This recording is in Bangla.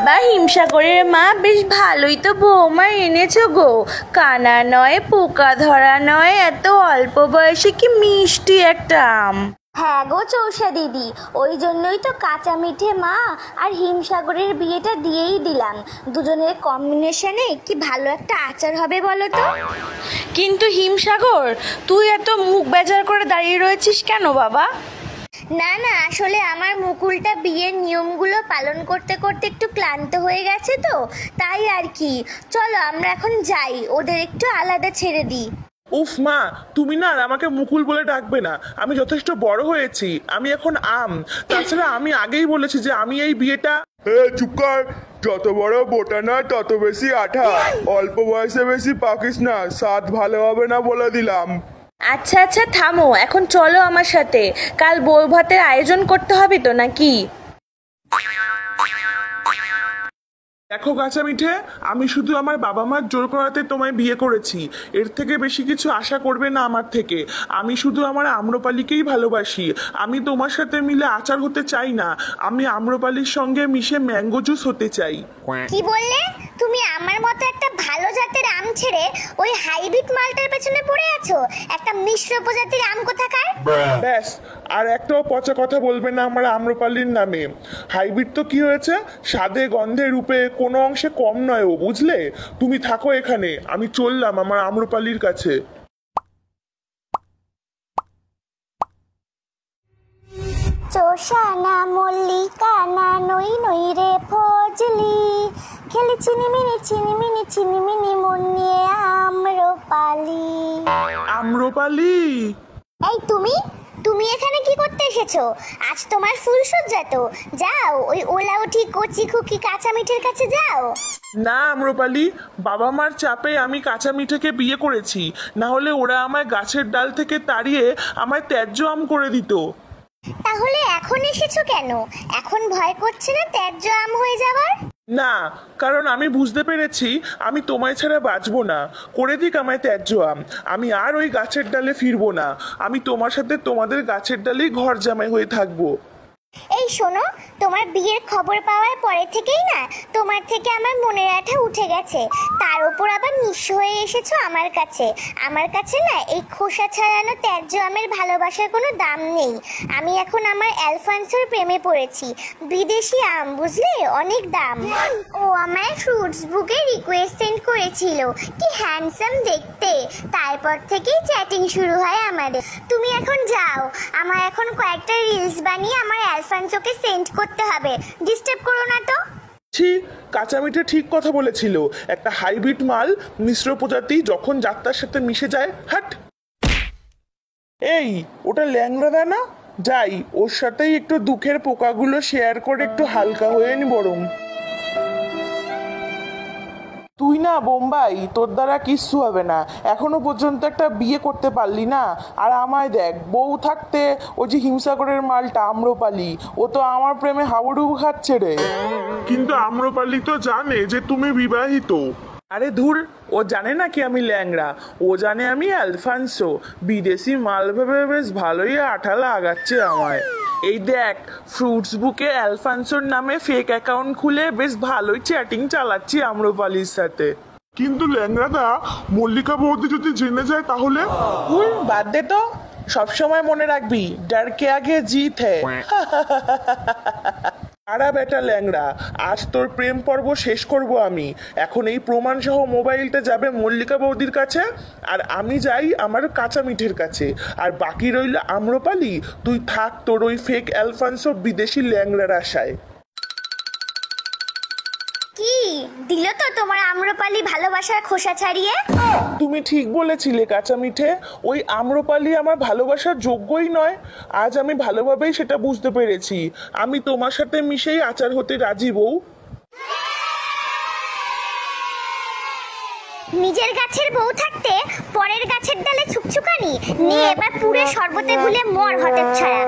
বাবা, হিমসাগরের মা বেশ ভালোই তো বৌমা এনেছো গো। কানা নয়, পোকা ধরা নয়, এত অল্প বয়সে কি মিষ্টি একটা আম। হ্যাঁ গো চৌষা দিদি, ওই জন্যই তো কাঁচা মিঠে মা আর হিমসাগরের বিয়েটা দিয়েই দিলাম। দুজনের কম্বিনেশনে কি ভালো একটা আচার হবে বলো তো। কিন্তু হিমসাগর, তুই এত মুখ বেজার করে দাঁড়িয়ে রয়েছিস কেন বাবা? না না, আসলে আমার মুকুলটা বিয়ের নিয়মগুলো পালন করতে করতে একটু ক্লান্ত হয়ে গেছে তো, তাই আর কি। চলো আমরা এখন যাই, ওদের একটু আলাদা ছেড়ে দিই। উফ মা, তুমি না আর আমাকে মুকুল বলে ডাকবে না। আমি যথেষ্ট বড় হয়েছি, আমি এখন আম। তাছাড়া আমি আগেই বলেছি যে আমি এই বিয়েটা। চুপ কর। যত বড় বোটা না তত বেশি আঠা। অল্প বয়সে বেশি পাকিস না, স্বাদ ভালো হবে না বলে দিলাম। আচ্ছা আচ্ছা থামো, এখন চলো আমার সাথে। কাল বউ ভাতের আয়োজন করতে হবে তো নাকি? দেখো কাঁচা মিঠে, আমি শুধু আমার বাবা মার জোর করাতে তোমায় বিয়ে করেছি। এর থেকে বেশি কিছু আশা করবে না আমার থেকে। আমি শুধু আমার আম্রপালিকেই ভালোবাসি। আমি তোমার সাথে মিলে আচার হতে চাই না, আমি আম্রপালির সঙ্গে মিশে ম্যাঙ্গো জুস হতে চাই। কি বললে? তুমি আমার মতো একটা ভালো জাতের আম ছেড়ে ওই হাইব্রিড মালটার পেছনে পড়ে আছো? একটা মিশ্র প্রজাতির আম কোথাকার। ব্যাস, আর একটাও পচা কথা বলবে না আমার আম্রপালির নামে। হাইব্রিড তো কি হয়েছে, স্বাদে গন্ধে রূপে কোনো অংশে কম নয় ও, বুঝলে? তুমি থাকো এখানে, আমি চললাম আমার আম্রপালির কাছে। চোষা না মল্লিকা না নই নই রে ফজলি, খেলি চিনিমিনি চিনিমিনি চিনিমিনি মন নিয়ে আম্রপালি। আম্রপালি, এই তুমি তুমি এখানে কি করতে এসেছো? আজ তোমার ফুলসজ্জা তো, যাও ওই ওলা উঠি কচি খুকি কাঁচা মিঠের কাছে যাও। না আম্রপালি, বাবা মার চাপে আমি কাঁচা মিঠেকে বিয়ে করেছি, না হলে ওরা আমায় গাছের ডাল থেকে তাড়িয়ে আমায় ত্যায্য আম করে দিত। তাহলে এখন এসেছো কেন? এখন ভয় করছে না ত্যায্য আম হয়ে যাবার? না, কারণ আমি বুঝতে পেরেছি আমি তোমায় ছাড়া বাঁচবো না। করে দিক আমায় ত্যায্য আম, আমি আর ওই গাছের ডালে ফিরবো না। আমি তোমার সাথে তোমাদের গাছের ডালেই ঘর জামাই হয়ে থাকবো। এই শোনো, তোমার বিয়ের খবর পাওয়ার পরে থেকেই না তোমার থেকে আমার মনের আঠা উঠে গেছে। তার উপর আবার নিঃস্ব হয়ে এসেছো আমার কাছে। আমার কাছে না এই খোসা ছাড়ানো ত্যায্য আমের ভালোবাসার কোনো দাম নেই। আমি এখন আমার অ্যালফান্সোর প্রেমে পড়েছি। বিদেশি আম, বুঝলে, অনেক দাম। ও আমায় ফ্রুটস বুকে রিকোয়েস্ট সেন্ড করেছিল, কি হ্যান্ডসাম দেখতে। তারপর থেকেই চ্যাটিং শুরু হয় আমাদের। তুমি এখন যাও, আমার এখন কয়েকটা রিলস বানিয়ে আমার অ্যালফান্সোকে সেন্ড করতে হবে। ডিস্টার্ব করো না তো। ছি, কাঁচা মিঠে ঠিক কথা বলেছিল। একটা হাইব্রিড মাল, মিশ্র প্রজাতি যখন যাত্রার সাথে মিশে যায়, হাট। এই, ওটা ল্যাংড়া দেয় না? যাই, ওর সাথেই একটু দুঃখের পোকাগুলো শেয়ার করে একটু হালকা হয়ে নি বরং। তুই না বোম্বাই, তোর দ্বারা কিচ্ছু হবে না। এখনো পর্যন্ত একটা বিয়ে করতে পারলি না। আর আমায় দেখ, বউ থাকতে ওই যে হিমসাগরের মালটা আম্রপালি, ও তো আমার প্রেমে হাবুডুবু খাচ্ছে রে। কিন্তু আম্রপালি তো জানে যে তুমি বিবাহিত। আরে ধুর, ও জানে না কি আমি ল্যাংড়া, ও জানে আমি অ্যালফান্সো। বিদেশি মাল ভেবে বেশ ভালোই আঠা লাগাচ্ছে আমায়। এই দেখ, ফ্রুটস বুকে অ্যালফান্সোর নামে ফেক অ্যাকাউন্ট খুলে বেশ ভালোই চ্যাটিং চালাচ্ছি আম্রপালির সাথে। কিন্তু ল্যাংড়াদা, মল্লিকা বৌদি যদি জেনে যায় তাহলে? বাদ দে তো, সবসময় মনে রাখবি, ডর কে আগে জিত হ্যায়। আরা বেটা ল্যাংড়া, আজ তোর প্রেম পর্ব শেষ করব আমি। এখন এই প্রমাণ সহ মোবাইলটা যাবে মল্লিকা বৌদির কাছে, আর আমি যাই আমার কাঁচা মিঠের কাছে। আর বাকি রইল আম্রপালি, তুই থাক তোর ওই ফেক অ্যালফান্সো বিদেশি ল্যাংড়ার আশায়। কি দিল তো তোমার আম্রপালি ভালোবাসার খোসা ছাড়িয়ে? তুমি ঠিক বলেছিলে কাঁচা মিঠে, ওই আম্রপালি আমার ভালোবাসার যোগ্যই নয়। আজ আমি ভালোভাবেই সেটা বুঝতে পেরেছি। আমি তোমার সাথে মিশেই আচার হতে রাজি বউ। নিজের গাছের বউ থাকতে পরের গাছের ডালে ছুকছুকানি নিয়ে এবার পুরো শরবতে গুলে মর হতে ছাড়া।